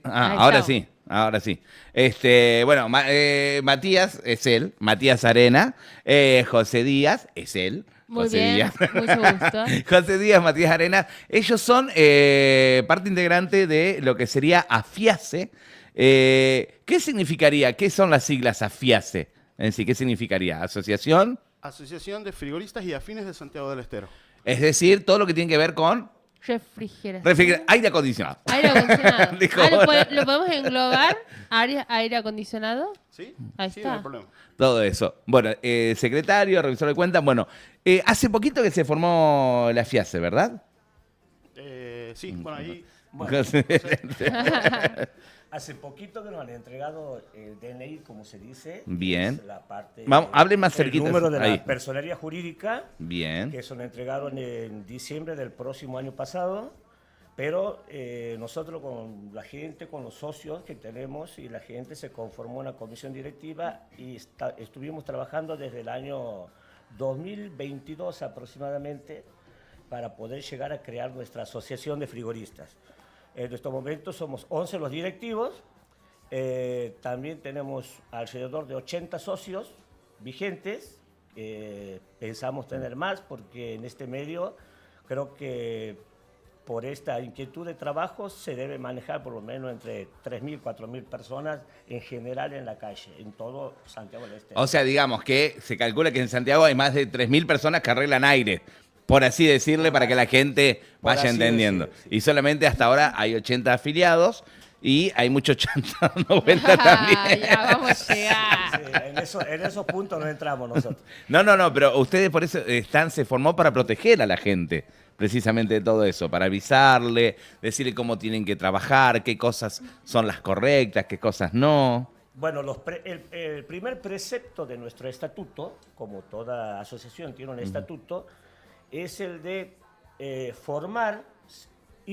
Ahora sí, ahora sí. Bueno, Matías es él, Matías Arena, José Díaz es él, Muy José bien, Díaz. mucho gusto. José Díaz, Matías Arena, ellos son parte integrante de lo que sería AFIACE. ¿Qué significaría? ¿Qué son las siglas AFIACE? En sí, ¿qué significaría? ¿Asociación? Asociación de Frigoristas y Afines de Santiago del Estero. Es decir, todo lo que tiene que ver con Refrigeración. aire acondicionado. Aire acondicionado. Dijo, Ah, bueno. ¿lo podemos englobar? Aire acondicionado. ¿Sí? Ahí Sí, no hay está. problema. Todo eso. Bueno, secretario, revisor de cuentas. Bueno, hace poquito que se formó la FIACE, ¿verdad? Sí, bueno, ahí Bueno, José- hace poquito que nos han entregado el DNI, como se dice. Bien. Es la parte, Vamos, hable más el cerquita. número de Ahí. la personería jurídica, Bien. que se nos entregaron en diciembre del próximo año pasado. Pero nosotros con la gente, con los socios que tenemos y la gente se conformó una comisión directiva y estuvimos trabajando desde el año 2022 aproximadamente para poder llegar a crear nuestra asociación de frigoristas. En estos momentos somos 11 los directivos, también tenemos alrededor de 80 socios vigentes, pensamos tener más porque en este medio creo que por esta inquietud de trabajo se debe manejar por lo menos entre 3.000, 4.000 personas en general en la calle, en todo Santiago del Estero. O sea, digamos que se calcula que en Santiago hay más de 3.000 personas que arreglan aire, por así decirle, para que la gente Por vaya así entendiendo. decir, sí. Y solamente hasta ahora hay 80 afiliados y hay muchos chantas dando vuelta también. Ya vamos a llegar. Sí, en esos puntos no entramos nosotros. No, pero ustedes por eso se formó para proteger a la gente, precisamente de todo eso, para avisarle, decirle cómo tienen que trabajar, qué cosas son las correctas, qué cosas no. Bueno, el primer precepto de nuestro estatuto, como toda asociación tiene un estatuto, es el de formar,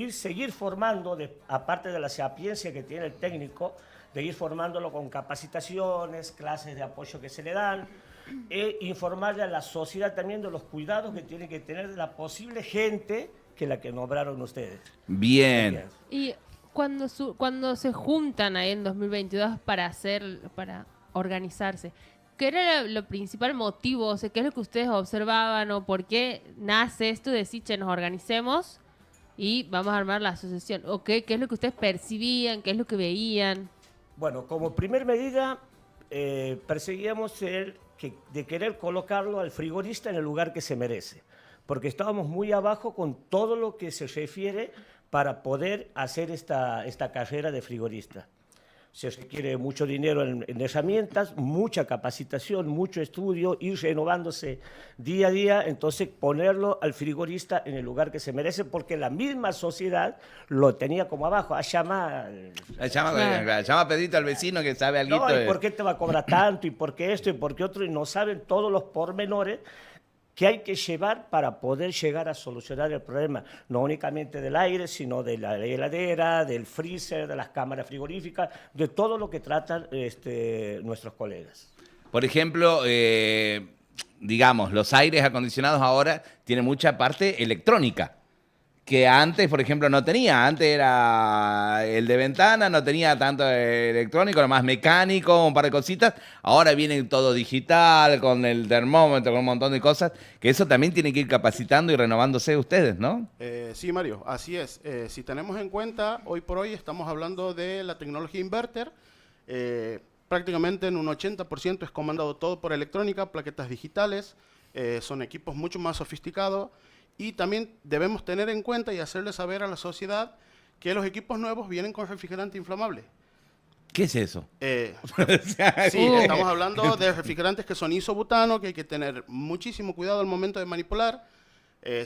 seguir formando, aparte de la sapiencia que tiene el técnico, de ir formándolo con capacitaciones, clases de apoyo que se le dan, e informarle a la sociedad también de los cuidados que tiene que tener de la posible gente que la que nombraron ustedes. Bien. Y cuando se juntan ahí en 2022 para organizarse, ¿qué era lo principal motivo? O sea, ¿qué es lo que ustedes observaban o por qué nace esto de decir, che, nos organicemos y vamos a armar la asociación? ¿O qué es lo que ustedes percibían? ¿Qué es lo que veían? Bueno, como primer medida, perseguíamos de querer colocarlo al frigorista en el lugar que se merece, porque estábamos muy abajo con todo lo que se refiere para poder hacer esta carrera de frigorista. Se requiere mucho dinero en herramientas, mucha capacitación, mucho estudio, ir renovándose día a día, entonces ponerlo al frigorista en el lugar que se merece, porque la misma sociedad lo tenía como abajo. Llama Llama a Pedrito al vecino que sabe algo. no, ¿y por qué te va a cobrar tanto? ¿Y por qué esto? ¿Y por qué otro? Y no saben todos los pormenores que hay que llevar para poder llegar a solucionar el problema, no únicamente del aire, sino de la heladera, del freezer, de las cámaras frigoríficas, de todo lo que tratan nuestros colegas. Por ejemplo, digamos, los aires acondicionados ahora tienen mucha parte electrónica, que antes, por ejemplo, no tenía. Antes era el de ventana, no tenía tanto electrónico, era más mecánico, un par de cositas. Ahora viene todo digital, con el termómetro, con un montón de cosas, que eso también tiene que ir capacitando y renovándose ustedes, ¿no? Sí, Mario, así es. Si tenemos en cuenta, hoy por hoy estamos hablando de la tecnología inverter. Prácticamente en un 80% es comandado todo por electrónica, plaquetas digitales, son equipos mucho más sofisticados. Y también debemos tener en cuenta y hacerle saber a la sociedad que los equipos nuevos vienen con refrigerante inflamable. ¿Qué es eso? Sí, estamos hablando de refrigerantes que son isobutano, que hay que tener muchísimo cuidado al momento de manipular.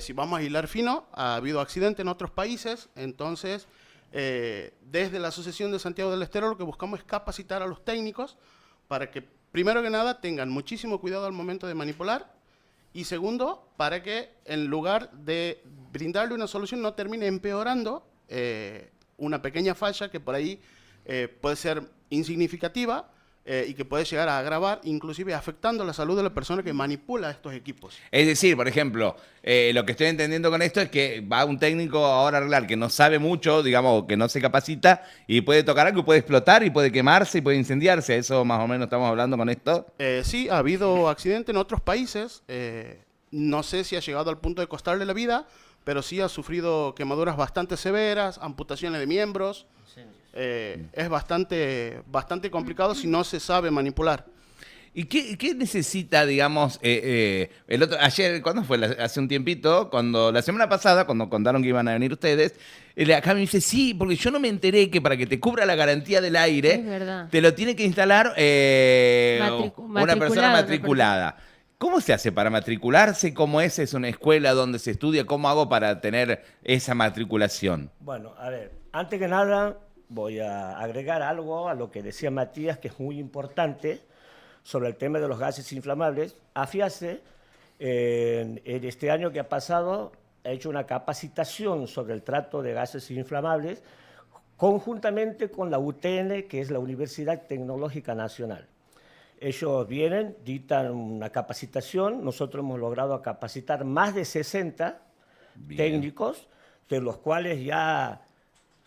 Si vamos a hilar fino, ha habido accidentes en otros países, entonces desde la Asociación de Santiago del Estero lo que buscamos es capacitar a los técnicos para que, primero que nada, tengan muchísimo cuidado al momento de manipular. Y segundo, para que en lugar de brindarle una solución no termine empeorando una pequeña falla que por ahí puede ser insignificativa, y que puede llegar a agravar, inclusive afectando la salud de la persona que manipula estos equipos. Es decir, por ejemplo, lo que estoy entendiendo con esto es que va un técnico ahora a arreglar que no sabe mucho, digamos, que no se capacita y puede tocar algo, puede explotar y puede quemarse y puede incendiarse. ¿Eso más o menos estamos hablando con esto? Sí, ha habido accidentes en otros países. No sé si ha llegado al punto de costarle la vida, pero sí ha sufrido quemaduras bastante severas, amputaciones de miembros. Es bastante complicado si no se sabe manipular. ¿Y qué necesita, digamos, ayer, ¿cuándo fue? Hace un tiempito, la semana pasada, cuando contaron que iban a venir ustedes, acá me dice, sí, porque yo no me enteré que para que te cubra la garantía del aire, Es verdad. te lo tiene que instalar una persona matriculada. ¿Cómo se hace para matricularse? ¿Cómo es una escuela donde se estudia? ¿Cómo hago para tener esa matriculación? Bueno, a ver, antes que nada voy a agregar algo a lo que decía Matías, que es muy importante, sobre el tema de los gases inflamables. AFIACE, en este año que ha pasado, ha hecho una capacitación sobre el trato de gases inflamables, conjuntamente con la UTN, que es la Universidad Tecnológica Nacional. Ellos vienen, dictan una capacitación, nosotros hemos logrado capacitar más de 60 técnicos, de los cuales ya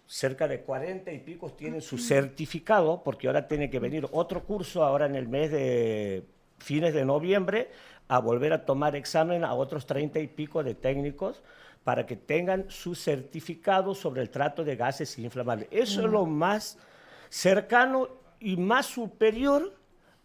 cerca de 40 y pico tienen su certificado, porque ahora tiene que venir otro curso, ahora en el mes de fines de noviembre, a volver a tomar examen a otros 30 y pico de técnicos para que tengan su certificado sobre el trato de gases inflamables. Eso es lo más cercano y más superior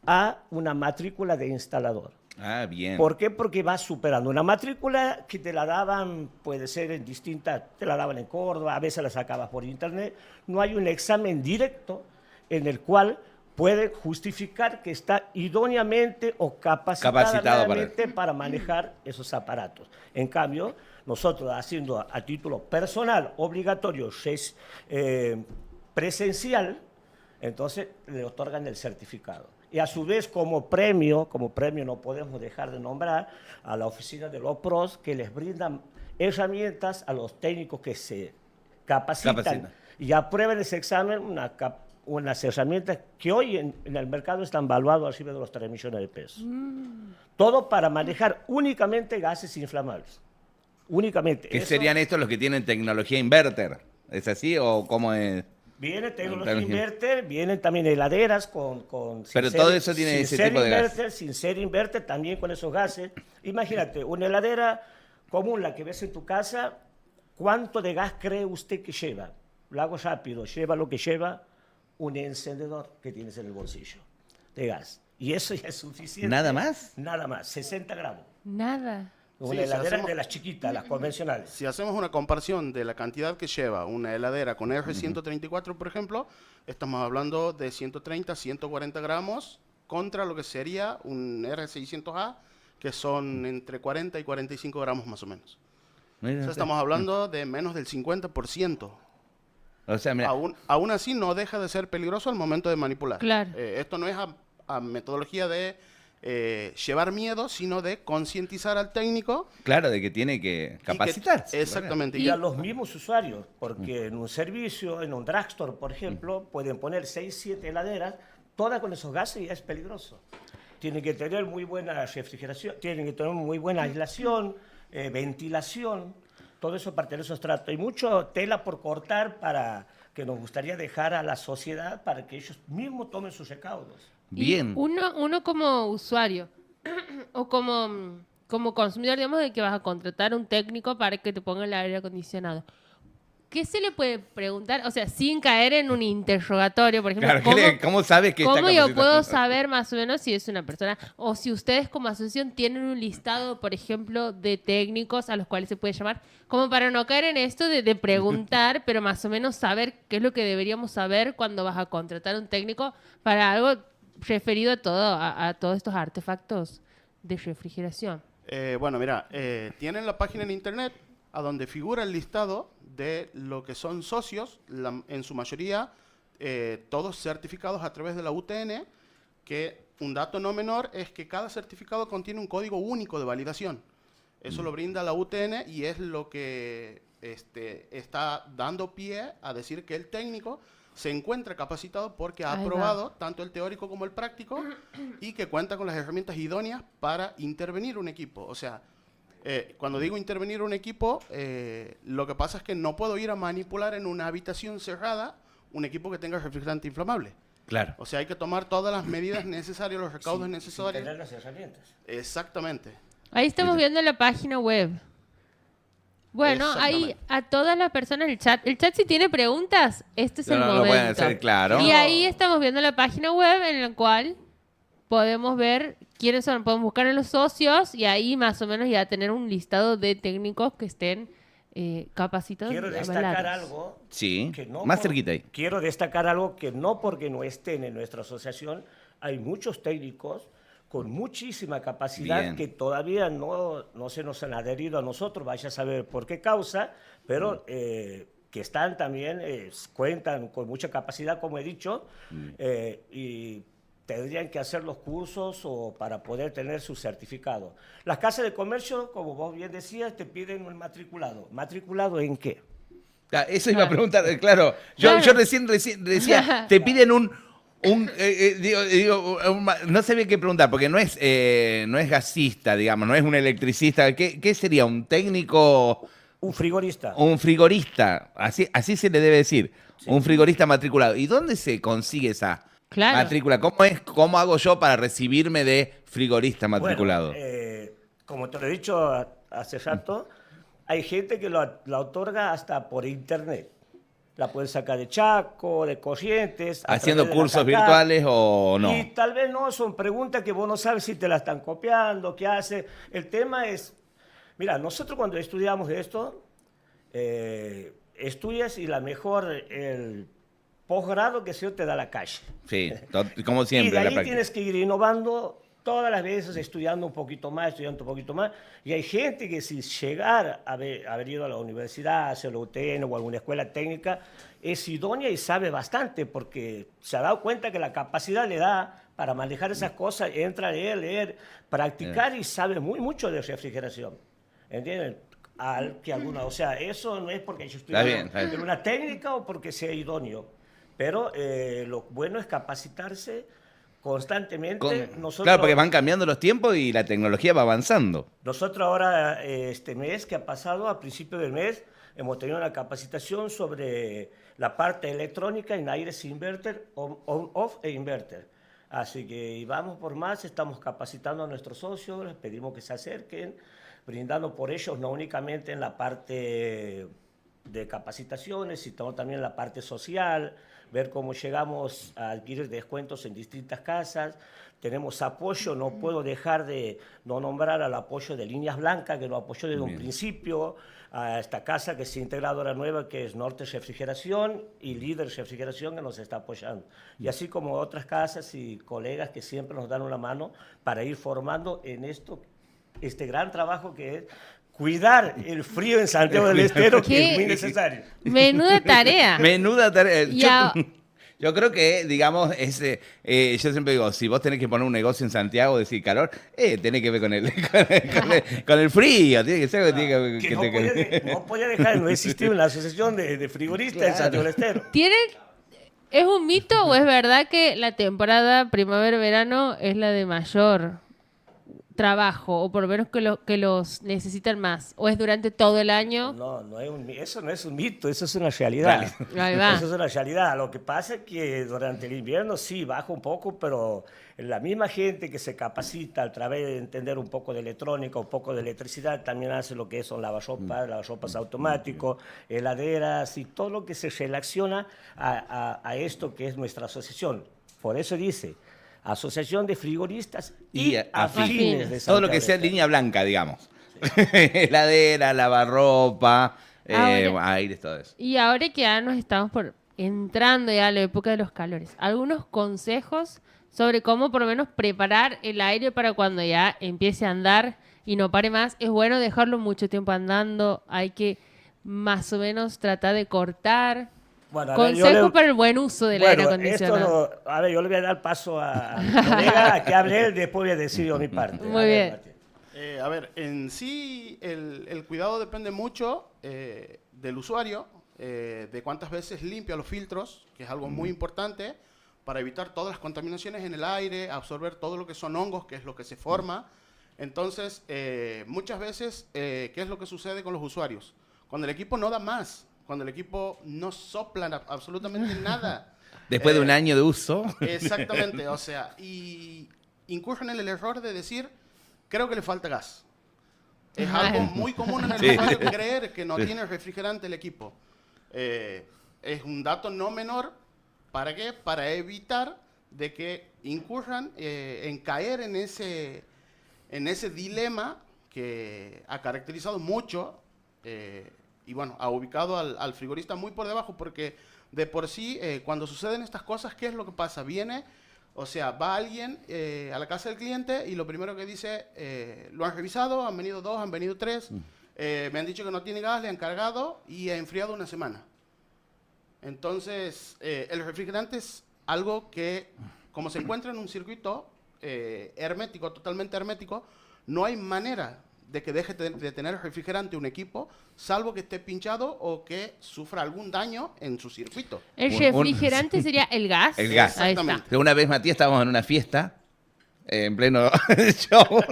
a una matrícula de instalador. Ah, bien. ¿Por qué? Porque vas superando. Una matrícula que te la daban, puede ser en distintas, te la daban en Córdoba, a veces la sacabas por internet. No hay un examen directo en el cual puede justificar que está idóneamente o capacitadamente para manejar esos aparatos. En cambio, nosotros haciendo a título personal, obligatorio, presencial, entonces le otorgan el certificado. Y a su vez, como premio no podemos dejar de nombrar a la oficina de los PROS, que les brindan herramientas a los técnicos que se capacitan y aprueben ese examen, unas herramientas que hoy en el mercado están valuadas arriba de los 3 millones de pesos. Todo para manejar únicamente gases inflamables. Únicamente. ¿Qué serían estos los que tienen tecnología inverter? ¿Es así o cómo es? Viene tecnología inverter, vienen también heladeras pero todo eso tiene ese tipo de gas. Sin ser inverter, también con esos gases. Imagínate, una heladera común, la que ves en tu casa, ¿cuánto de gas cree usted que lleva? Lo hago rápido, lleva lo que lleva un encendedor que tienes en el bolsillo de gas. Y eso ya es suficiente. ¿Nada más? Nada más, 60 gramos. Nada. Una heladera de las chiquitas, las convencionales. Si hacemos una comparación de la cantidad que lleva una heladera con R134, por ejemplo, estamos hablando de 130, 140 gramos contra lo que sería un R600A, que son entre 40 y 45 gramos más o menos. O sea, estamos hablando de menos del 50%. O sea, mira. Aún así no deja de ser peligroso al momento de manipular. Claro. Esto no es a metodología de llevar miedo, sino de concientizar al técnico. Claro, de que tiene que capacitarse. Exactamente. Y a los mismos usuarios, porque en un servicio, en un drugstore, por ejemplo, pueden poner 6, 7 heladeras, todas con esos gases y es peligroso. Tienen que tener muy buena refrigeración, tienen que tener muy buena aislación, ventilación, todo eso para tener esos tratos. Hay mucha tela por cortar para que nos gustaría dejar a la sociedad para que ellos mismos tomen sus recaudos. Bien. Y uno como usuario o como consumidor, digamos, de que vas a contratar un técnico para que te ponga el aire acondicionado. ¿Qué se le puede preguntar? O sea, sin caer en un interrogatorio, por ejemplo. Claro, ¿cómo sabes que está ¿Cómo yo capacitado? puedo saber más o menos si es una persona? O si ustedes como asociación tienen un listado, por ejemplo, de técnicos a los cuales se puede llamar, como para no caer en esto de preguntar, pero más o menos saber qué es lo que deberíamos saber cuando vas a contratar un técnico para algo referido a todos estos artefactos de refrigeración. Bueno, mira, tienen la página en internet a donde figura el listado de lo que son socios, en su mayoría todos certificados a través de la UTN, que un dato no menor es que cada certificado contiene un código único de validación. Eso lo brinda la UTN y es lo que está dando pie a decir que el técnico se encuentra capacitado porque ha Ahí va. aprobado tanto el teórico como el práctico y que cuenta con las herramientas idóneas para intervenir un equipo. O sea, cuando digo intervenir un equipo, lo que pasa es que no puedo ir a manipular en una habitación cerrada un equipo que tenga refrigerante inflamable. Claro. O sea, hay que tomar todas las medidas necesarias, los recaudos Sin necesarios. tener las herramientas. Exactamente. Ahí estamos viendo la página web. Bueno, ahí Exactamente. a todas las personas el chat si tiene preguntas, este es el No, momento. lo pueden hacer, claro. Y ahí estamos viendo la página web en la cual podemos ver quiénes son, podemos buscar a los socios y ahí más o menos ya tener un listado de técnicos que estén capacitados. Quiero y destacar avalados. algo. Sí, que no más por- cerquita ahí. Quiero destacar algo que no porque no estén en nuestra asociación, hay muchos técnicos con muchísima capacidad Bien. que todavía no se nos han adherido a nosotros, vaya a saber por qué causa, pero que están también, cuentan con mucha capacidad, como he dicho, y tendrían que hacer los cursos o para poder tener su certificado. Las casas de comercio, como vos bien decías, te piden un matriculado. ¿Matriculado en qué? Eso iba a preguntar, claro. Yo, Claro. yo recién decía, te piden no sabía qué preguntar, porque no es gasista, digamos, no es un electricista. ¿Qué sería? ¿Un técnico? Un frigorista. Un frigorista, así se le debe decir. Un frigorista matriculado. ¿Y dónde se consigue esa Claro. matrícula? ¿Cómo hago yo para recibirme de frigorista matriculado? Bueno, como te lo he dicho hace rato, hay gente que la otorga hasta por internet. La pueden sacar de Chaco, de Corrientes. a ¿Haciendo través de la cursos CACAP. virtuales o no? Y tal vez no, son preguntas que vos no sabes si te la están copiando, qué hace. El tema es, mira, nosotros cuando estudiamos esto, estudias y el posgrado que se te da la calle. Sí, como Y siempre de en la ahí práctica. tienes que ir innovando todas las veces, estudiando un poquito más. Y hay gente que si llegar a haber ido a la universidad, hacia la UTN o alguna escuela técnica, es idónea y sabe bastante porque se ha dado cuenta que la capacidad le da para manejar esas cosas, entra a leer, practicar y sabe mucho de refrigeración. ¿Entienden? O sea, eso no es porque yo estoy bien, está bien. en una técnica o porque sea idóneo, pero lo bueno es capacitarse constantemente. Claro, porque van cambiando los tiempos y la tecnología va avanzando. Nosotros ahora, este mes que ha pasado, a principio del mes, hemos tenido una capacitación sobre la parte electrónica en aires inverter, on-off e inverter. Así que vamos por más, estamos capacitando a nuestros socios, les pedimos que se acerquen, brindando por ellos no únicamente en la parte de capacitaciones, sino también en la parte social, ver cómo llegamos a adquirir descuentos en distintas casas. Tenemos apoyo, no puedo dejar de no nombrar al apoyo de Líneas Blancas, que lo apoyó desde un principio, a esta casa que se ha integrado ahora nueva, que es Norte Refrigeración, y Líder Refrigeración, que nos está apoyando. Y así como otras casas y colegas que siempre nos dan una mano para ir formando en este gran trabajo que es cuidar el frío en Santiago del Estero, que es muy necesario. Menuda tarea. Menuda tarea. Y a- Yo creo que, digamos, yo siempre digo, si vos tenés que poner un negocio en Santiago, decir calor, tenés que ver con el frío, tiene que ser algo que tiene que... No podía dejar de no existir una asociación de frigoristas en Santiago del Estero. ¿Es un mito o es verdad que la temporada primavera-verano es la de mayor trabajo, o por lo menos que los necesitan más? ¿O es durante todo el año? No, eso no es un mito, eso es una realidad. Ahí va. Eso es una realidad. Lo que pasa es que durante el invierno sí baja un poco, pero la misma gente que se capacita a través de entender un poco de electrónica, un poco de electricidad, también hace lo que son lavarropas automáticos, heladeras y todo lo que se relaciona a esto que es nuestra asociación. Por eso dice Asociación de Frigoristas y Afines de Todo lo que sea Santiago del línea blanca, digamos. Heladera, lavarropa, Ahora- aires, todo eso. Y ahora que ya nos estamos entrando ya a la época de los calores, algunos consejos sobre cómo por lo menos preparar el aire para cuando ya empiece a andar y no pare más. Es bueno dejarlo mucho tiempo andando, hay que más o menos tratar de cortar. Bueno, a ver, Consejo para el buen uso del aire acondicionado. A ver, yo le voy a dar paso a mi colega que hable él, después voy a decir yo mi parte. Muy A ver, bien. Martín. A ver, en sí el cuidado depende mucho del usuario, de cuántas veces limpia los filtros, que es algo muy importante, para evitar todas las contaminaciones en el aire, absorber todo lo que son hongos, que es lo que se forma. Entonces, muchas veces, ¿qué es lo que sucede con los usuarios? Cuando el equipo no da más, cuando el equipo no sopla absolutamente nada. Después de un año de uso. Exactamente, o sea, y incurren en el error de decir, creo que le falta gas. Es algo muy común en el usuario creer que no tiene refrigerante el equipo. Es un dato no menor. ¿Para qué? Para evitar de que incurran en caer en ese dilema que ha caracterizado mucho y bueno, ha ubicado al frigorista muy por debajo, porque de por sí, cuando suceden estas cosas, ¿qué es lo que pasa? Va alguien a la casa del cliente y lo primero que dice, lo han revisado, han venido 2, han venido 3, me han dicho que no tiene gas, le han cargado y ha enfriado una semana. Entonces, el refrigerante es algo que, como se encuentra en un circuito hermético, totalmente hermético, no hay manera de que deje de tener refrigerante un equipo, salvo que esté pinchado o que sufra algún daño en su circuito. El refrigerante sería el gas. El gas. Ahí está. Exactamente. Una vez, Matías, estábamos en una fiesta, en pleno show.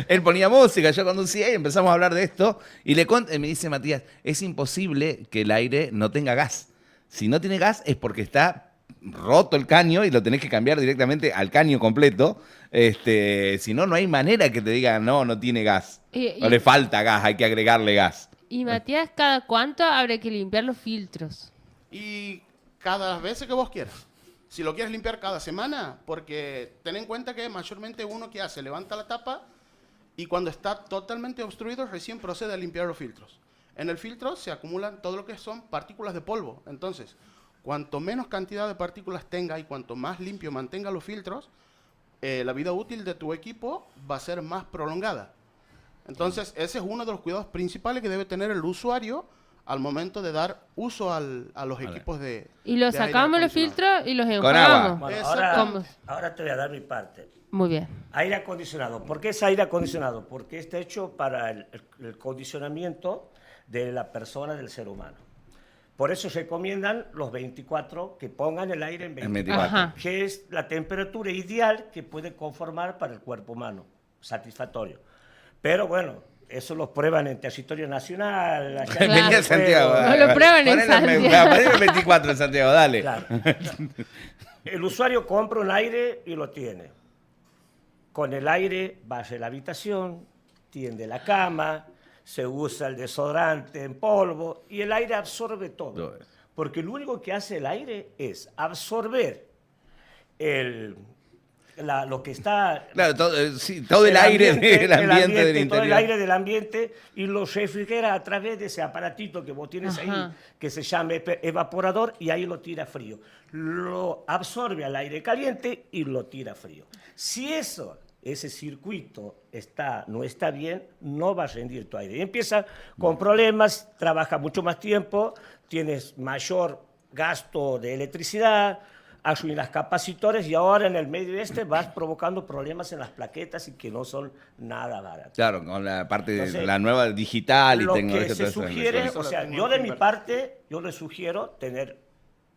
Él ponía música, yo conducía y empezamos a hablar de esto. Y me dice Matías, es imposible que el aire no tenga gas. Si no tiene gas es porque está roto el caño y lo tenés que cambiar directamente al caño completo. Si no, no hay manera que te digan, no tiene gas. O le falta gas, hay que agregarle gas. Y Matías, ¿cada cuánto habrá que limpiar los filtros? Y cada vez que vos quieras. Si lo quieres limpiar cada semana, porque ten en cuenta que mayormente uno que hace, levanta la tapa y cuando está totalmente obstruido recién procede a limpiar los filtros. En el filtro se acumulan todo lo que son partículas de polvo. Entonces, cuanto menos cantidad de partículas tenga y cuanto más limpio mantenga los filtros, la vida útil de tu equipo va a ser más prolongada. Entonces, ese es uno de los cuidados principales que debe tener el usuario al momento de dar uso a los equipos de Y los de aire sacamos los acondicionado. filtros y los Con agua. enjuagamos. Bueno, Exacto. ahora te voy a dar mi parte. Muy bien. Aire acondicionado. ¿Por qué es aire acondicionado? Porque está hecho para el condicionamiento de la persona, del ser humano. Por eso se recomiendan los 24, que pongan el aire en 24, Ajá. que es la temperatura ideal que puede conformar para el cuerpo humano, satisfactorio. Pero bueno, eso lo prueban en territorio nacional. allá en Venía el Santiago. pueblo. No lo prueban en Santiago. Ponele el 24 en Santiago, dale. Claro. El usuario compra un aire y lo tiene. Con el aire barre la habitación, tiende la cama, se usa el desodorante en polvo y el aire absorbe todo. Porque lo único que hace el aire es absorber lo que está... Claro, todo el aire del ambiente del todo interior. el aire del ambiente y lo refrigera a través de ese aparatito que vos tienes ahí, Ajá. que se llama evaporador, y ahí lo tira frío. Lo absorbe al aire caliente y lo tira frío. Si ese circuito no está bien, no va a rendir tu aire. Y empieza con problemas, trabaja mucho más tiempo, tienes mayor gasto de electricidad, las capacitores, y ahora en el medio vas provocando problemas en las plaquetas y que no son nada baratos. Claro, con la parte de Entonces, la nueva digital y Lo tecnología. que se todo eso. sugiere, Eso o lo sea, tengo yo de que mi ver. parte, yo le sugiero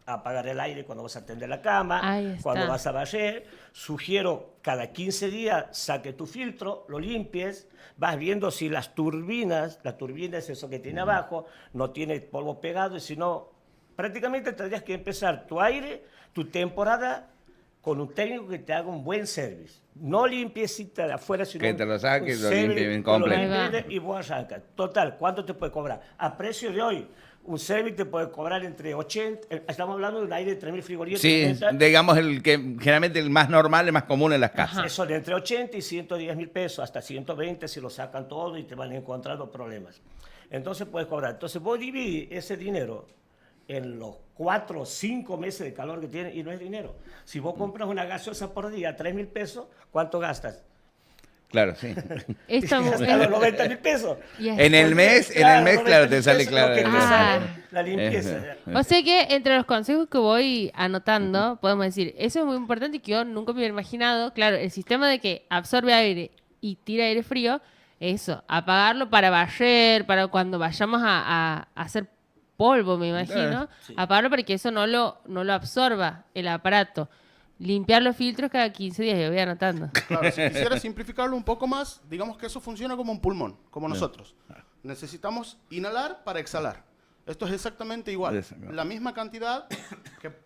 apagar el aire cuando vas a tender la cama, Ahí está. cuando vas a barrer. Sugiero cada 15 días saque tu filtro, lo limpies, vas viendo si la turbina es eso que tiene abajo, no tiene polvo pegado, y si no, prácticamente tendrías que empezar tu temporada con un técnico que te haga un buen service. No limpiecita de afuera, sino Que te lo saque y un lo limpie service, bien te lo completo. limpie y vos arrancas. Total, ¿cuánto te puede cobrar? A precio de hoy, un service te puede cobrar entre 80, estamos hablando de un aire de 3.000 frigorías. Sí, digamos el que generalmente el más normal, el más común en las casas. Eso de entre 80 y 110.000 pesos, hasta 120 si lo sacan todo y te van encontrando problemas. Entonces puedes cobrar. Entonces vos dividís ese dinero en los 4 o 5 meses de calor que tiene y no es dinero. Si vos compras una gaseosa por día, 3.000 pesos, ¿cuánto gastas? Claro, sí. Estamos, Gastas los 90.000 pesos. y En el mes, claro, te sale claro. Lo que te Ah. sale la limpieza. O sea que entre los consejos que voy anotando, podemos decir, eso es muy importante que yo nunca me hubiera imaginado. Claro, el sistema de que absorbe aire y tira aire frío, eso, apagarlo para barrer, para cuando vayamos a hacer polvo, me imagino. Sí. Apagarlo para que eso no lo absorba el aparato. Limpiar los filtros cada 15 días, yo voy anotando. Claro, si quisiera simplificarlo un poco más, digamos que eso funciona como un pulmón, como nosotros. Necesitamos inhalar para exhalar. Esto es exactamente igual. La misma cantidad,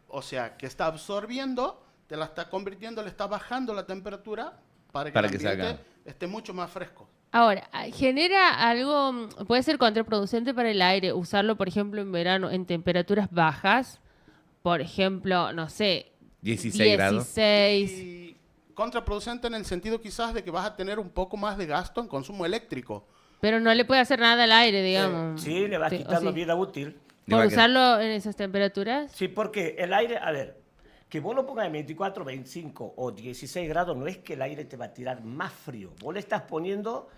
o sea, que está absorbiendo, te la está convirtiendo, le está bajando la temperatura para que el ambiente esté mucho más fresco. Ahora, genera algo, puede ser contraproducente para el aire, usarlo, por ejemplo, en verano en temperaturas bajas, por ejemplo, no sé, 16 grados. Y contraproducente en el sentido quizás de que vas a tener un poco más de gasto en consumo eléctrico. Pero no le puede hacer nada al aire, digamos. Sí, le vas quitando sí. vida útil. ¿Por usarlo en esas temperaturas? Sí, porque el aire, a ver, que vos lo pongas en 24, 25 o 16 grados, no es que el aire te va a tirar más frío. Vos le estás poniendo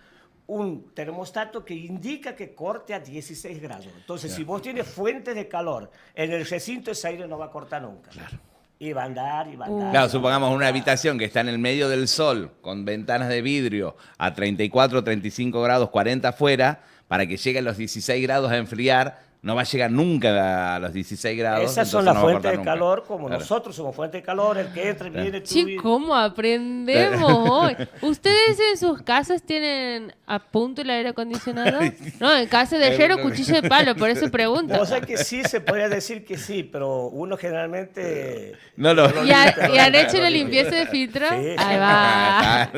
un termostato que indica que corte a 16 grados. Entonces, si vos tienes fuentes de calor en el recinto, ese aire no va a cortar nunca. Claro. Y va a andar, y va a andar. Claro, supongamos una habitación que está en el medio del sol, con ventanas de vidrio, a 34, 35 grados, 40 afuera, para que llegue a los 16 grados a enfriar, no va a llegar nunca a los 16 grados. Esas son las no va a fuentes cortar de nunca. calor, como Claro. nosotros somos fuentes de calor, el que entra y viene... Che, ¿cómo aprendemos hoy? ¿Ustedes en sus casas tienen a punto el aire acondicionado? No, en casa de hierro, cuchillo de palo, por eso pregunto. O sea que sí, se podría decir que sí, pero uno generalmente... No lo... ¿Y han hecho la limpieza de filtro? Sí. Ahí va.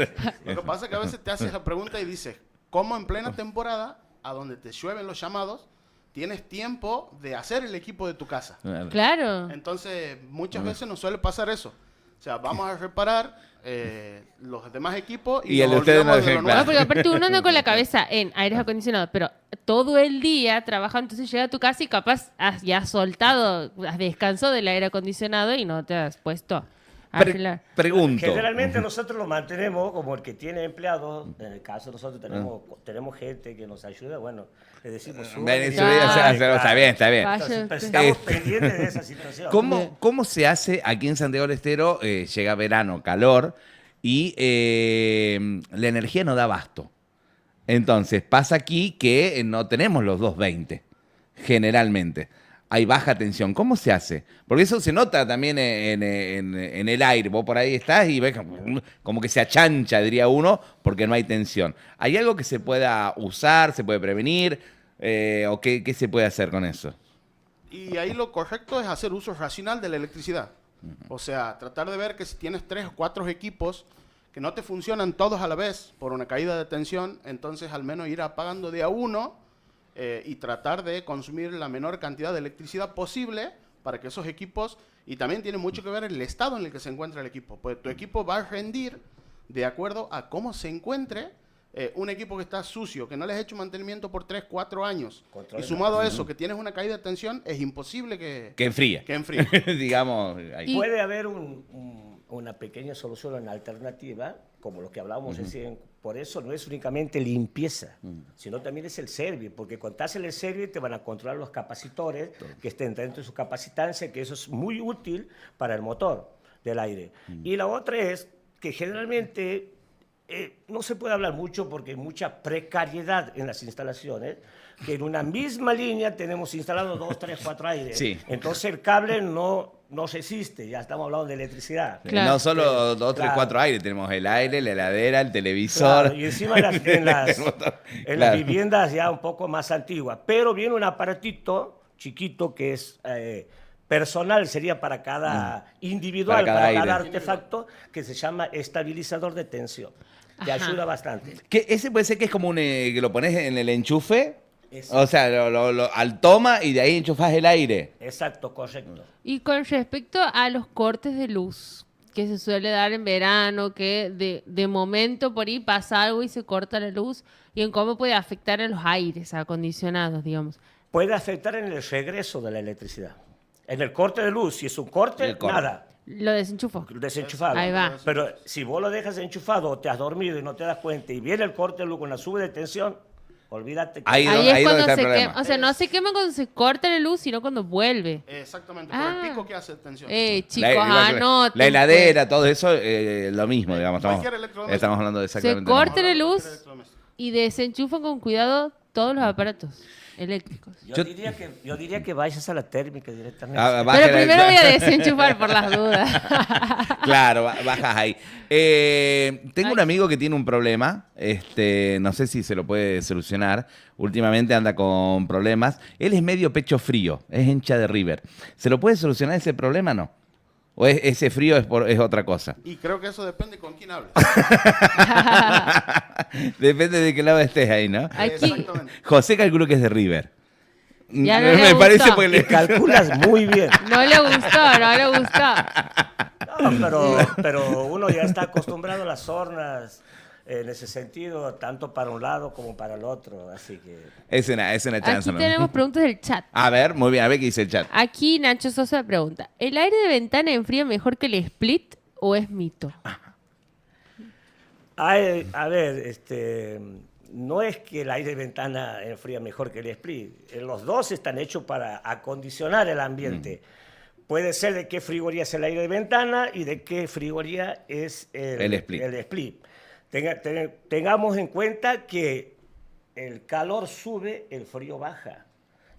Lo que pasa es que a veces te haces la pregunta y dices, ¿cómo en plena temporada, a donde te llueven los llamados, tienes tiempo de hacer el equipo de tu casa? Claro. Entonces, muchas veces nos suele pasar eso. O sea, vamos a reparar los demás equipos Y y el nos de ustedes no olvidamos de dejen lo claro. No, nuestro. porque aparte uno anda con la cabeza en aires acondicionados, pero todo el día trabaja, entonces llega a tu casa y capaz ya has soltado, has descansado del aire acondicionado y no te has puesto a arreglar. Pregunto. Generalmente nosotros lo mantenemos como el que tiene empleados. En el caso nosotros tenemos gente que nos ayuda, bueno, le decimos... Ven, "Súbale". subí, o sea, está bien, está bien. Vaya. Entonces, Entonces, estamos pendientes de esa situación. ¿Cómo se hace aquí en Santiago del Estero? Llega verano, calor, y la energía no da abasto. Entonces, pasa aquí que no tenemos los 220, generalmente. Hay baja tensión. ¿Cómo se hace? Porque eso se nota también en el aire. Vos por ahí estás y ves como que se achancha, diría uno, porque no hay tensión. ¿Hay algo que se pueda usar, se puede prevenir? ¿O qué se puede hacer con eso? Y ahí lo correcto es hacer uso racional de la electricidad. O sea, tratar de ver que si tienes 3 o 4 equipos que no te funcionan todos a la vez por una caída de tensión, entonces al menos ir apagando de a uno y tratar de consumir la menor cantidad de electricidad posible para que esos equipos, y también tiene mucho que ver el estado en el que se encuentra el equipo, pues tu equipo va a rendir de acuerdo a cómo se encuentre. Un equipo que está sucio, que no les has hecho mantenimiento por 3, 4 años, y sumado a eso, que tienes una caída de tensión, es imposible que enfríe. Que enfríe. Digamos. Ahí. Puede haber una pequeña solución, una alternativa, como lo que hablábamos recién. Por eso no es únicamente limpieza, sino también es el service, porque cuando haces el service te van a controlar los capacitores que estén dentro de su capacitancia, que eso es muy útil para el motor del aire. Y la otra es que generalmente no se puede hablar mucho porque hay mucha precariedad en las instalaciones, que en una misma línea tenemos instalados 2, 3, 4 aires. Sí. Entonces el cable no resiste, ya estamos hablando de electricidad. Claro. No solo 2, 3, Claro. 4 aires, tenemos el aire, la heladera, el televisor. Claro, y encima en las Claro. viviendas ya un poco más antiguas. Pero viene un aparatito chiquito que es personal, sería para cada individual, Para cada aire. artefacto, que se llama estabilizador de tensión. Te Ajá. ayuda bastante. Ese puede ser que es como que lo pones en el enchufe, Eso. o sea, al toma y de ahí enchufas el aire. Exacto, correcto. Y con respecto a los cortes de luz que se suele dar en verano, que de momento por ahí pasa algo y se corta la luz, y en cómo puede afectar a los aires acondicionados, digamos. Puede afectar en el regreso de la electricidad. En el corte de luz, si es un corte, El corte. nada. Lo desenchufo. Desenchufado. Ahí va. Pero si vos lo dejas enchufado o te has dormido y no te das cuenta y viene el corte de luz con la sube de tensión, olvídate. Que Ahí Ahí donde es cuando está el se problema. quema. O sea, no se quema cuando se corta la luz, sino cuando vuelve. Exactamente, por Ah. el pico que hace de tensión. Chicos, igual que anoten. la heladera, todo eso, lo mismo, digamos. Cualquier electrodoméstico. Estamos hablando de Se exactamente. corta lo mismo. la luz y desenchufan con cuidado todos los aparatos. eléctricos. Yo diría que vayas a la térmica directamente. Pero primero voy a desenchufar por las dudas. Claro, bajas ahí. Tengo un amigo que tiene un problema, no sé si se lo puede solucionar. Últimamente anda con problemas. Él es medio pecho frío, es hincha de River. ¿Se lo puede solucionar ese problema o no? ¿O ese frío es otra cosa? Y creo que eso depende con quién hables. Depende de qué lado estés ahí, ¿no? Aquí, Exactamente. José calculo que es de River. Ya no le Me gustó. parece porque Y calculas muy bien. no le gustó. No, pero uno ya está acostumbrado a las sornas en ese sentido, tanto para un lado como para el otro, así que... es una chance, Aquí ¿no? tenemos preguntas del chat. A ver, muy bien, a ver qué dice el chat. Aquí Nacho Sosa pregunta, ¿el aire de ventana enfría mejor que el split o es mito? A ver, no es que el aire de ventana enfría mejor que el split. Los dos están hechos para acondicionar el ambiente. Puede ser de qué frigoría es el aire de ventana y de qué frigoría es El split. el split. Tengamos en cuenta que el calor sube, el frío baja.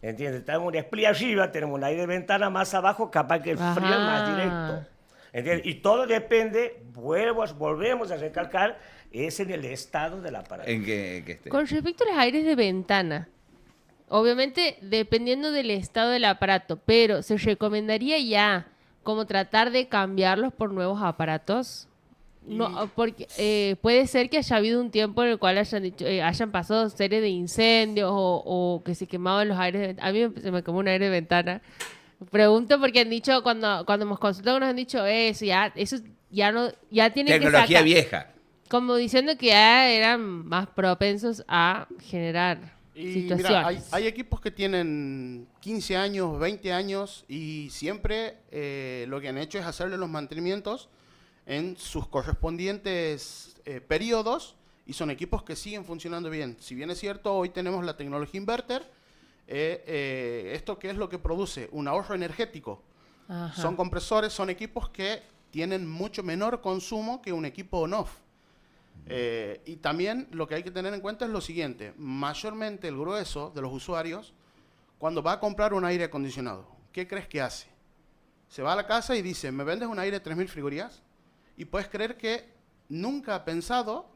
¿Entiendes? Tenemos un split arriba, tenemos un aire de ventana más abajo, capaz que el frío es más directo. ¿Entiendes? Y todo depende, volvemos a recalcar, es en el estado del aparato. ¿En qué esté? Con respecto a los aires de ventana, obviamente dependiendo del estado del aparato, pero ¿se recomendaría ya como tratar de cambiarlos por nuevos aparatos? No, porque puede ser que haya habido un tiempo en el cual hayan pasado series de incendios o que se quemaban los aires de ventana. A mí se me quemó un aire de ventana. Pregunto porque han dicho, cuando hemos consultado nos han dicho eso ya no, ya tienen que Tecnología sacar. vieja. Como diciendo que ya eran más propensos a generar Y situaciones. mira, hay equipos que tienen 15 años, 20 años y siempre lo que han hecho es hacerle los mantenimientos en sus correspondientes periodos y son equipos que siguen funcionando bien. Si bien es cierto, hoy tenemos la tecnología inverter, ¿esto qué es lo que produce? Un ahorro energético. Ajá. Son compresores, son equipos que tienen mucho menor consumo que un equipo on-off. Y también lo que hay que tener en cuenta es lo siguiente, mayormente el grueso de los usuarios, cuando va a comprar un aire acondicionado, ¿qué crees que hace? Se va a la casa y dice, ¿me vendes un aire de 3.000 frigorías? Y puedes creer que nunca ha pensado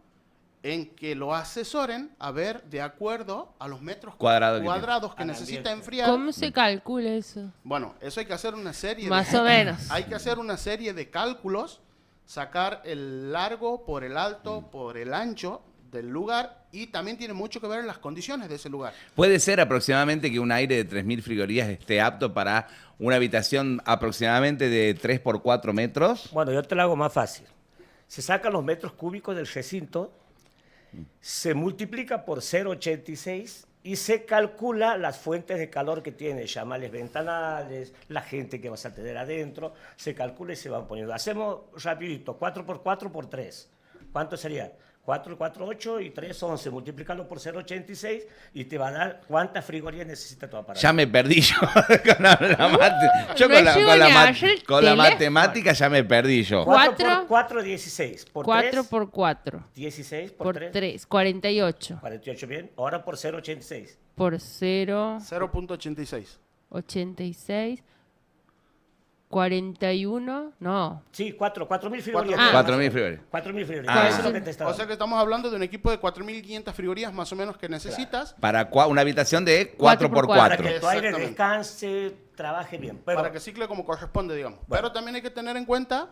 en que lo asesoren a ver de acuerdo a los metros cuadrados que Al necesita ambiente. enfriar. ¿Cómo se calcula eso? Bueno, eso hay que hacer una serie Más o menos. Hay que hacer una serie de cálculos, sacar el largo por el alto, por el ancho del lugar y también tiene mucho que ver en las condiciones de ese lugar. ¿Puede ser aproximadamente que un aire de 3.000 frigorías esté apto para una habitación aproximadamente de 3 por 4 metros? Bueno, yo te lo hago más fácil. Se sacan los metros cúbicos del recinto, se multiplica por 0,86 y se calcula las fuentes de calor que tiene, llamales ventanales, la gente que vas a tener adentro, se calcula y se van poniendo. Hacemos rapidito, 4 por 4 por 3. ¿Cuánto sería? 4, 4, 8 y 3, 11. Multiplícalo por 0,86 y te va a dar cuántas frigorías necesita tu aparato. Ya me perdí yo con yo No llego ni a ver el con la teléfono. matemática ya me perdí yo. 4 Cuatro. por 4, 16. Por 4 3, por 4 16 por por 3. 3, 48. 48, bien. Ahora por 0,86. Por 0, 0.86. 86, 41, no. Sí, 4.000 frigorías. Ah. 4.000 frigorías. 4.000 frigorías. Ah. Eso es lo que te está O dando. sea que estamos hablando de un equipo de 4.500 frigorías más o menos que necesitas Para una habitación de 4 Cuatro por por 4. Para que tu aire Exactamente. descanse, trabaje bien. Pero, para que cicle como corresponde, digamos. Pero también hay que tener en cuenta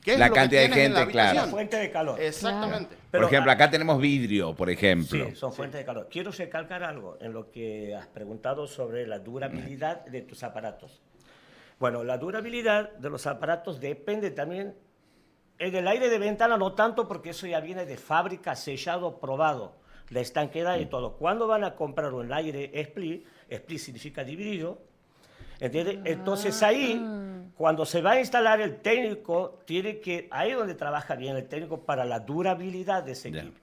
qué es La lo cantidad que de tienes en la gente, claro. la habitación. fuente de calor. Exactamente. Por Pero, ejemplo, acá tenemos vidrio, por ejemplo. Sí, son fuentes de calor. Quiero recalcar algo en lo que has preguntado sobre la durabilidad de tus aparatos. Bueno, la durabilidad de los aparatos depende también. En el aire de ventana no tanto porque eso ya viene de fábrica, sellado, probado. La estanqueidad y todo. Cuando van a comprar un aire split, split significa dividido, ¿entiendes? Entonces ahí, cuando se va a instalar el técnico, tiene que, ahí es donde trabaja bien el técnico para la durabilidad de ese Ya. equipo.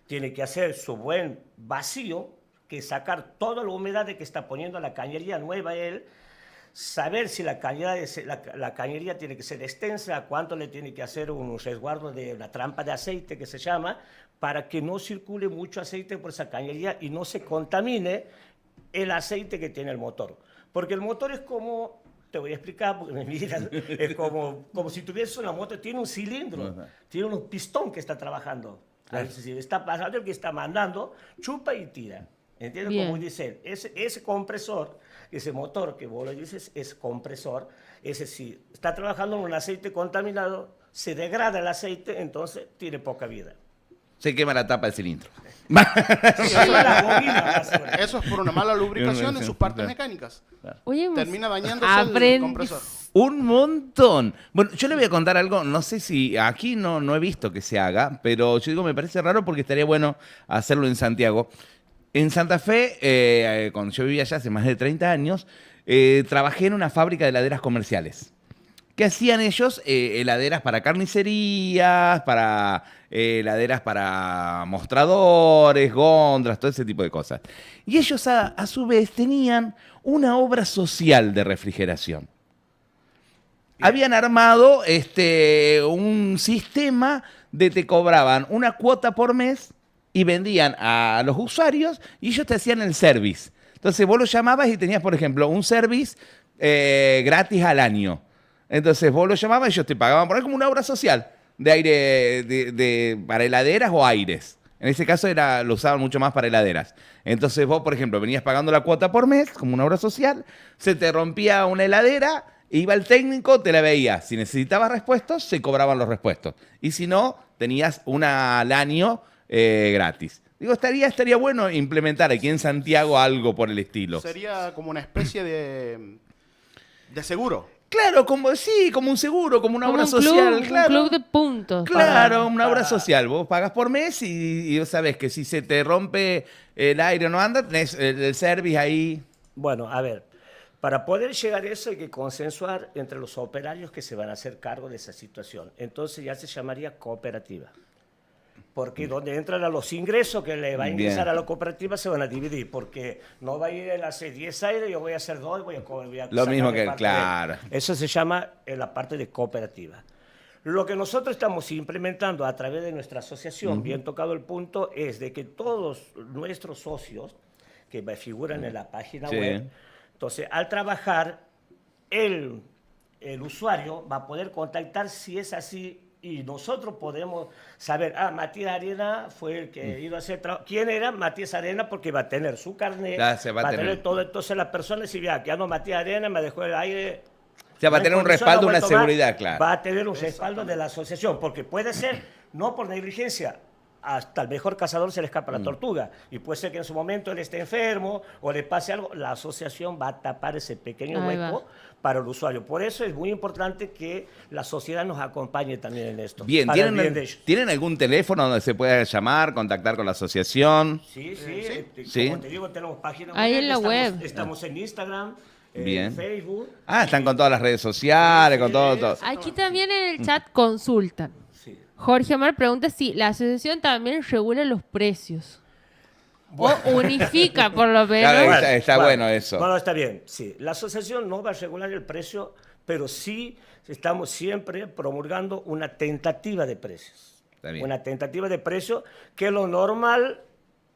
Tiene que hacer su buen vacío, que sacar toda la humedad de que está poniendo la cañería nueva él, saber si la cañería tiene que ser extensa, cuánto le tiene que hacer un resguardo de una trampa de aceite que se llama, para que no circule mucho aceite por esa cañería y no se contamine el aceite que tiene el motor. Porque el motor es como, te voy a explicar, porque me miras, es como si tuviese una moto, tiene un cilindro, tiene un pistón que está trabajando. Es decir, está pasando el que está mandando, chupa y tira. ¿Entiendes? Bien. Como dice, ese compresor, ese motor que vos lo dices, es compresor. Ese sí, está trabajando en un aceite contaminado, se degrada el aceite, entonces tiene poca vida. Se quema la tapa del cilindro. Eso es por una mala lubricación en sus partes mecánicas. Oye, Termina dañándose el compresor. Un montón. Bueno, yo le voy a contar algo, no sé si aquí no he visto que se haga, pero yo digo, me parece raro porque estaría bueno hacerlo en Santiago. En Santa Fe, cuando yo vivía allá hace más de 30 años, trabajé en una fábrica de heladeras comerciales. ¿Qué hacían ellos? Heladeras para carnicerías, para heladeras para mostradores, góndolas, todo ese tipo de cosas. Y ellos a su vez tenían una obra social de refrigeración. Habían armado un sistema de te cobraban una cuota por mes y vendían a los usuarios y ellos te hacían el service. Entonces vos lo llamabas y tenías, por ejemplo, un service gratis al año. Entonces vos lo llamabas y ellos te pagaban por ahí como una obra social de aire para heladeras o aires. En ese caso lo usaban mucho más para heladeras. Entonces vos, por ejemplo, venías pagando la cuota por mes como una obra social, se te rompía una heladera, iba el técnico, te la veía. Si necesitabas repuestos, se cobraban los repuestos. Y si no, tenías una al año gratis. Digo, estaría bueno implementar aquí en Santiago algo por el estilo. Sería como una especie de seguro. Claro, como un seguro, como una Como obra un club, social. Claro. un club de puntos. Claro, una obra social. Vos pagas por mes y vos sabés que si se te rompe el aire o no anda, tenés el service ahí. Bueno, a ver, para poder llegar a eso hay que consensuar entre los operarios que se van a hacer cargo de esa situación. Entonces ya se llamaría cooperativa. Porque donde entran a los ingresos que le va a ingresar a la cooperativa se van a dividir. Porque no va a ir él a hacer 10 aires, yo voy a hacer 2 y voy a Lo mismo que él, parte de él. claro. Eso se llama la parte de cooperativa. Lo que nosotros estamos implementando a través de nuestra asociación, bien tocado el punto, es de que todos nuestros socios que figuran en la página web, entonces al trabajar, el usuario va a poder contactar si es así y nosotros podemos saber, Matías Arena fue el que iba a hacer trabajo. ¿Quién era Matías Arena? Porque va a tener su carnet, va a tener todo. Entonces la persona si vea que no Matías Arena, me dejó el aire. O sea, va a tener un respaldo, una seguridad, claro. Va a tener un respaldo de la asociación, porque puede ser, no por negligencia, hasta el mejor cazador se le escapa la tortuga. Y puede ser que en su momento él esté enfermo o le pase algo. La asociación va a tapar ese pequeño hueco para el usuario. Por eso es muy importante que la sociedad nos acompañe también en esto. Bien, ¿tienen algún teléfono donde se pueda llamar, contactar con la asociación? Sí. Sí. Como te digo, tenemos página ahí web. En la web. Estamos en Instagram. Bien. Facebook. Están con todas las redes sociales, con todo. Aquí también en el chat consultan. Sí. Jorge Omar pregunta si la asociación también regula los precios. O unifica, por lo menos. Claro, está bueno eso. Bueno, está bien. Sí, la asociación no va a regular el precio, pero sí estamos siempre promulgando una tentativa de precios. Está bien. Una tentativa de precio que es lo normal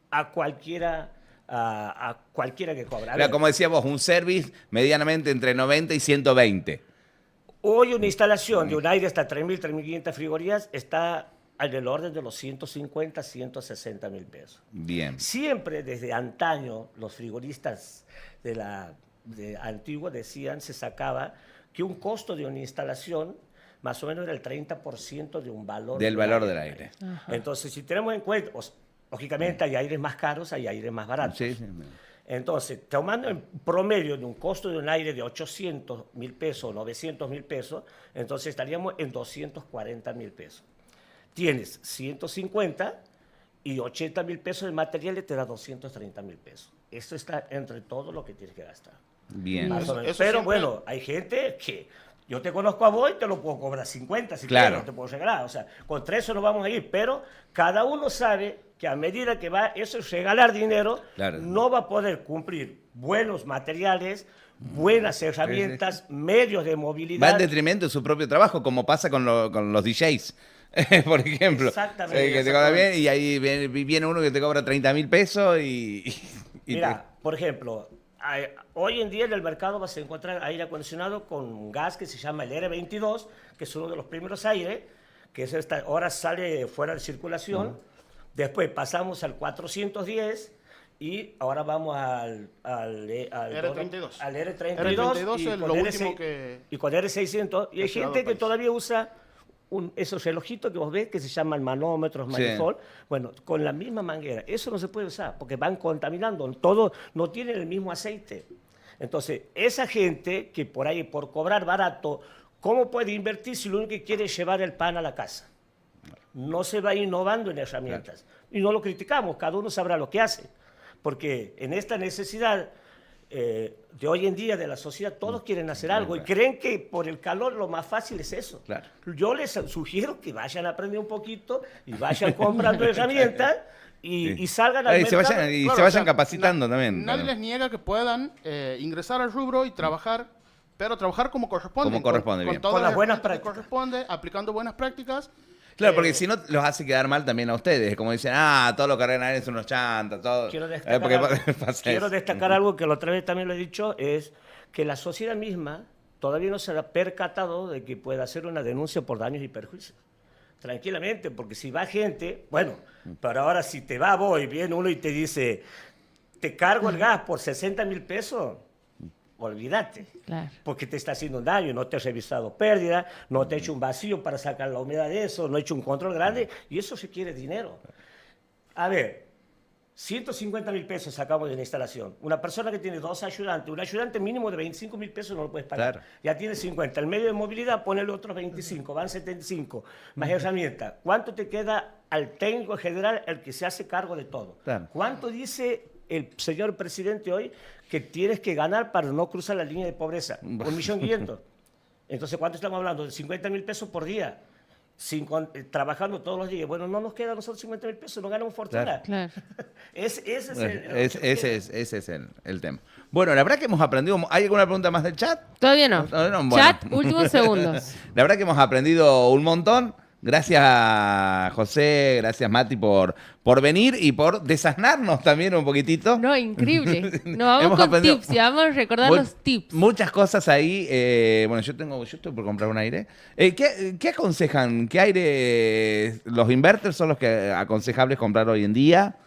a cualquiera que cobra. Claro, como decía vos, un service medianamente entre 90 y 120. Hoy una instalación de un aire hasta 3.000, 3.500 frigorías está en el orden de los 150, 160 mil pesos. Bien. Siempre desde antaño los frigoristas antiguos decían, se sacaba que un costo de una instalación más o menos era el 30% de un valor del valor del aire. Entonces, si tenemos en cuenta, lógicamente hay aires más caros, hay aires más baratos. Sí. Entonces, tomando en promedio de un costo de un aire de 800 mil pesos, 900 mil pesos, entonces estaríamos en 240 mil pesos. Tienes 150 y 80 mil pesos de materiales, te da 230 mil pesos. Esto está entre todo lo que tienes que gastar. Bien. Más o menos. Eso Pero siempre... bueno, hay gente que yo te conozco a vos y te lo puedo cobrar 50, si claro. quieres, no te puedo regalar. O sea, con 3 nos vamos a ir, pero cada uno sabe que a medida que va eso es regalar dinero, claro. No va a poder cumplir buenos materiales, buenas herramientas, medios de movilidad. Va en detrimento de su propio trabajo, como pasa con los DJs. Por ejemplo, Exactamente. que te cobra bien y ahí viene uno que te cobra 30 mil pesos y Mira, Por ejemplo, hoy en día en el mercado vas a encontrar aire acondicionado con gas que se llama el R22, que es uno de los primeros aires, que es ahora sale fuera de circulación. Después pasamos al 410 y ahora vamos al R32. Al R32. R32 es lo último que... Y con R600. Y hay gente que todavía usa esos relojitos que vos ves que se llaman manómetros, manifold. Bueno, con la misma manguera. Eso no se puede usar porque van contaminando. Todo no tienen el mismo aceite. Entonces, esa gente que por ahí, por cobrar barato, ¿cómo puede invertir si lo único que quiere es llevar el pan a la casa? No se va innovando en herramientas. Y no lo criticamos, cada uno sabrá lo que hace. Porque en esta necesidad de hoy en día de la sociedad, todos quieren hacer algo y creen que por el calor lo más fácil es eso. Claro. Yo les sugiero que vayan a aprender un poquito y vayan comprando herramientas y salgan al mercado. Se vayan capacitando también. Nadie les niega que puedan ingresar al rubro y trabajar, pero trabajar como corresponde. Como corresponde, bien. Con todas Con las las buenas herramientas que prácticas. corresponde, aplicando buenas prácticas. Claro, porque si no los hace quedar mal también a ustedes. Como dicen, todo lo que cargan aire son unos chantas, todo. Quiero destacar algo que la otra vez también lo he dicho, es que la sociedad misma todavía no se ha percatado de que puede hacer una denuncia por daños y perjuicios. Tranquilamente, porque si va gente, bueno, pero ahora si te va vos y viene uno y te dice, te cargo el gas por 60.000 pesos, olvídate. Claro. Porque te está haciendo un daño, no te has revisado pérdida, no te ha hecho un vacío para sacar la humedad de eso, no ha hecho un control grande, y eso requiere dinero. A ver, 150.000 pesos sacamos de la instalación. Una persona que tiene 2 ayudantes, un ayudante mínimo de 25.000 pesos no lo puedes pagar. Claro. Ya tiene 50. El medio de movilidad, ponele otros 25, van 75. Más herramientas. ¿Cuánto te queda al técnico general, el que se hace cargo de todo? Claro. ¿Cuánto dice el señor presidente hoy que tienes que ganar para no cruzar la línea de pobreza? 1.500.000. Entonces, ¿cuánto estamos hablando? De 50.000 pesos por día. Trabajando todos los días. Bueno, no nos queda a nosotros 50.000 pesos, no ganamos fortuna. Claro. Ese es el tema. Bueno, la verdad que hemos aprendido. ¿Hay alguna pregunta más del chat? Todavía no. Bueno. Chat, últimos segundos. La verdad que hemos aprendido un montón. Gracias, José, gracias, Mati, por venir y por desasnarnos también un poquitito. No, increíble. Nos vamos Hemos con aprendido tips y vamos a recordar los tips. Muchas cosas ahí. Bueno, yo estoy por comprar un aire. ¿Qué aconsejan? ¿Qué aire? ¿Los inverters son los que aconsejables comprar hoy en día?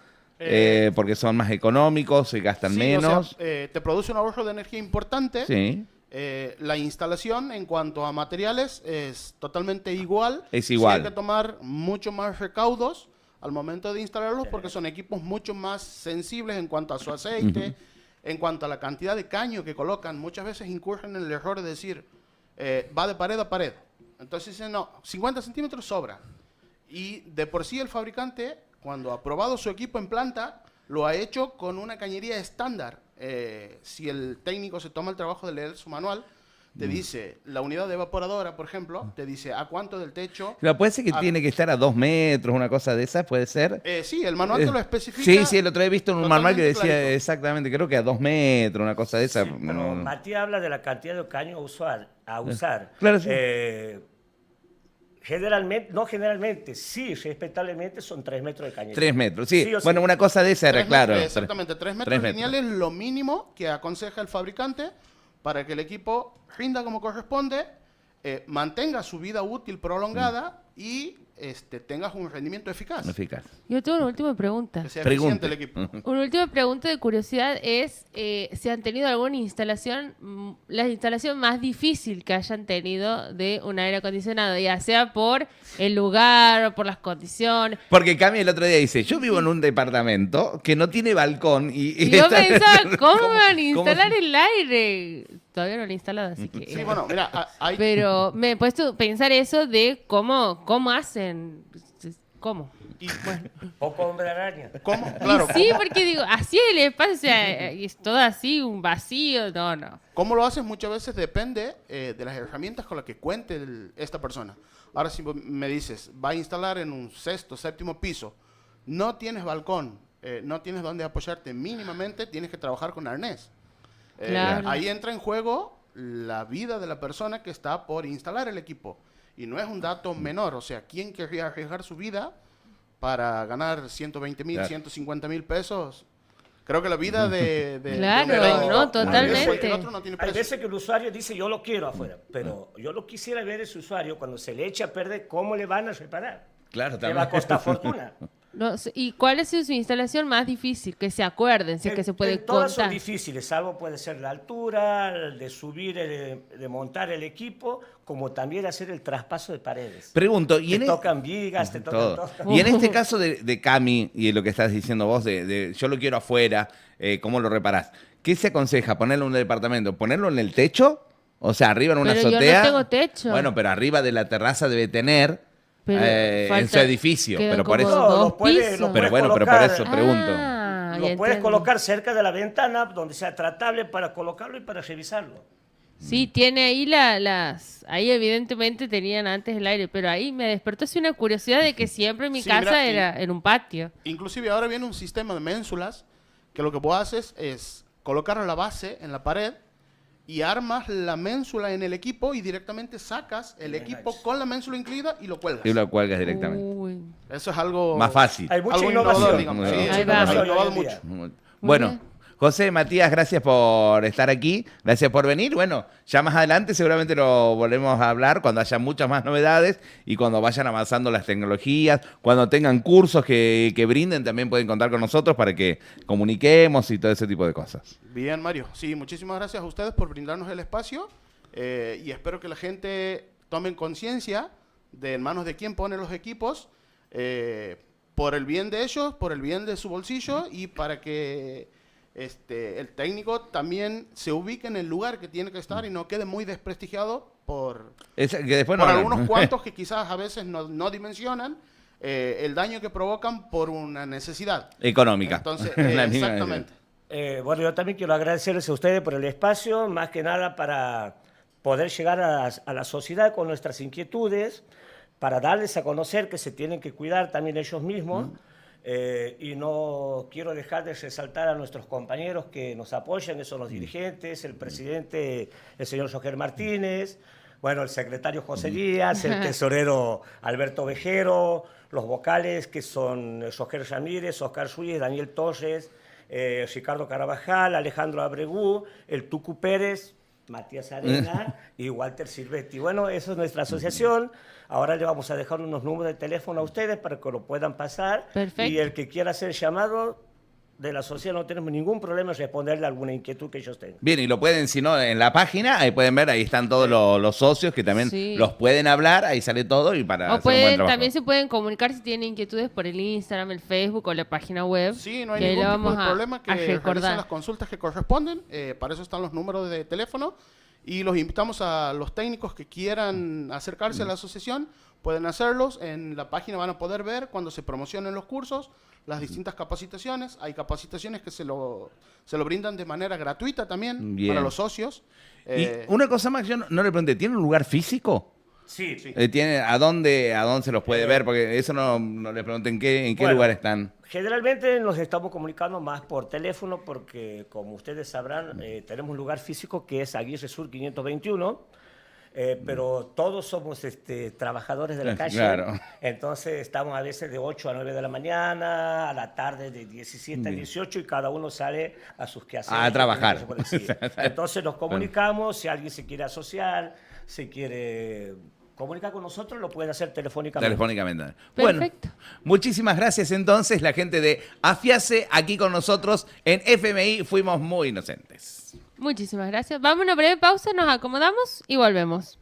Porque son más económicos, se gastan menos. O sea, te produce un ahorro de energía importante. Sí. La instalación en cuanto a materiales es totalmente igual. Es igual. Sí hay que tomar mucho más recaudos al momento de instalarlos porque son equipos mucho más sensibles en cuanto a su aceite, en cuanto a la cantidad de caño que colocan. Muchas veces incurren en el error de decir, va de pared a pared. Entonces dicen, no, 50 centímetros sobra. Y de por sí el fabricante, cuando ha probado su equipo en planta, lo ha hecho con una cañería estándar. Si el técnico se toma el trabajo de leer su manual, te dice, la unidad de evaporadora, por ejemplo, te dice a cuánto del techo... Pero puede ser que tiene que estar a 2 metros, una cosa de esas, puede ser. Sí, el manual te lo especifica. Sí, el otro día he visto en un manual que decía clarito. exactamente, creo que a 2 metros, una cosa de esa. Sí, pero Matías habla de la cantidad de caño a usar. Claro, sí. Sí, respetablemente son 3 metros de cañería. 3 metros, sí. Sí o sí. Bueno, una cosa de esa era, 3 claro. metros, exactamente, 3 metros 3 metros. lineales es lo mínimo que aconseja el fabricante para que el equipo rinda como corresponde, mantenga su vida útil prolongada y tengas un rendimiento eficaz. Eficaz. Yo tengo una última pregunta. Que sea Pregunte. eficiente el equipo. Una última pregunta de curiosidad es si han tenido alguna instalación, la instalación más difícil que hayan tenido de un aire acondicionado, ya sea por el lugar o por las condiciones. Porque Cami el otro día dice, yo vivo en un departamento que no tiene balcón Y yo está- pensaba, ¿cómo me van a ¿Cómo? instalar el aire? Todavía no lo he instalado, así que... Sí, bueno, mira, hay... Pero me he puesto a pensar eso de cómo hacen, cómo. y- Poco hombre araña. ¿Cómo? Y Claro, sí, porque digo, así el espacio, o sea, es todo así, un vacío, no. cómo lo haces muchas veces depende de las herramientas con las que cuente esta persona. Ahora, si me dices, va a instalar en un 6º, 7º piso, no tienes balcón, no tienes dónde apoyarte mínimamente, tienes que trabajar con arnés. Claro. Ahí entra en juego la vida de la persona que está por instalar el equipo. Y no es un dato menor, o sea, ¿quién querría arriesgar su vida para ganar 120.000, Claro. 150.000 pesos? Creo que la vida Claro, de un técnico, no, al totalmente. igual que el otro, no tiene Hay precio. veces que el usuario dice yo lo quiero afuera, pero yo lo quisiera ver ese usuario cuando se le echa a perder, ¿cómo le van a reparar? Claro, Le va a costar fortuna. No sé, ¿y cuál ha sido su instalación más difícil? Que se acuerden, si es que se puede Todas son contar. difíciles, salvo puede ser la altura, de subir, de montar el equipo, como también hacer el traspaso de paredes. Pregunto, Te tocan vigas, te tocan todo. todo. Y en este caso de Cami, y lo que estás diciendo vos, de yo lo quiero afuera, ¿cómo lo reparás? ¿Qué se aconseja? ¿Ponerlo en un departamento? ¿Ponerlo en el techo? O sea, arriba en una Pero yo no azotea. tengo techo. Bueno, pero arriba de la terraza debe tener Pero en falta- su edificio. quedan Pero por como eso. No, dos lo puede- pisos. lo Pero puedes bueno, pero por colocar. eso pregunto. Ah, ya Lo puedes entiendo. colocar cerca de la ventana, donde sea tratable para colocarlo y para revisarlo. Sí, tiene ahí las... Ahí evidentemente tenían antes el aire, pero ahí me despertó así una curiosidad de que siempre mi Sí, casa mira, era en un patio. Inclusive ahora viene un sistema de ménsulas que lo que vos haces es colocar la base en la pared y armas la ménsula en el equipo y directamente sacas el equipo con la ménsula incluida y lo cuelgas. Y lo cuelgas directamente. Uy. Eso es algo Más fácil. Hay mucha algo innovación. digamos. Sí, Ahí sí, va. ha innovado Hoy en día. mucho. Bueno, bien. José, Matías, gracias por estar aquí, gracias por venir. Bueno, ya más adelante seguramente lo volvemos a hablar cuando haya muchas más novedades y cuando vayan avanzando las tecnologías, cuando tengan cursos que brinden, también pueden contar con nosotros para que comuniquemos y todo ese tipo de cosas. Bien, Mario. Sí, muchísimas gracias a ustedes por brindarnos el espacio y espero que la gente tome conciencia de en manos de quién pone los equipos por el bien de ellos, por el bien de su bolsillo y para que el técnico también se ubique en el lugar que tiene que estar y no quede muy desprestigiado por Que después no algunos cuantos que quizás a veces no dimensionan el daño que provocan por una necesidad. económica. Entonces, La misma exactamente. Bueno, yo también quiero agradecerles a ustedes por el espacio, más que nada para poder llegar a la sociedad con nuestras inquietudes, para darles a conocer que se tienen que cuidar también ellos mismos. Y no quiero dejar de resaltar a nuestros compañeros que nos apoyan, que son los dirigentes, el presidente, el señor Roger Martínez, bueno, el secretario José Díaz, el tesorero Alberto Vejero, los vocales que son Roger Ramírez, Oscar Ruiz, Daniel Torres, Ricardo Carabajal, Alejandro Abregú, el Tucu Pérez, Matías Arena y Walter Silvetti. Bueno, eso es nuestra asociación. Ahora le vamos a dejar unos números de teléfono a ustedes para que lo puedan pasar. Perfecto. Y el que quiera hacer llamado de la sociedad no tenemos ningún problema en responderle a alguna inquietud que ellos tengan. Bien, y lo pueden, si no, en la página, ahí pueden ver, ahí están todos los socios que también Sí. los pueden hablar, ahí sale todo y para O hacer un buen pueden, trabajo. también se pueden comunicar si tienen inquietudes por el Instagram, el Facebook o la página web. Sí, no hay que ahí ningún lo tipo vamos de problema que a realicen recordar. las consultas que corresponden. Para eso están los números de teléfono. Y los invitamos a los técnicos que quieran acercarse a la asociación. Pueden hacerlos. En la página van a poder ver cuando se promocionen los cursos, las distintas capacitaciones. Hay capacitaciones que se lo brindan de manera gratuita también Bien. para los socios. Y una cosa más, yo no le pregunté, ¿tiene un lugar físico? Sí, ¿Tiene, ¿a dónde se los puede ver? Porque eso no le pregunté en qué Bueno, lugar están. Generalmente nos estamos comunicando más por teléfono porque, como ustedes sabrán, tenemos un lugar físico que es Aguirre Sur 521, pero todos somos trabajadores de la calle. Claro. Entonces estamos a veces de 8 a 9 de la mañana, a la tarde de 17 a 18 y cada uno sale a sus quehaceres. A trabajar. Sí. Entonces nos comunicamos, si alguien se quiere asociar, se quiere comunicar con nosotros, lo pueden hacer telefónicamente. Telefónicamente. Perfecto. Bueno, muchísimas gracias entonces, la gente de Afiace aquí con nosotros en FMI Fuimos Muy Inocentes. Muchísimas gracias. Vamos a una breve pausa, nos acomodamos y volvemos.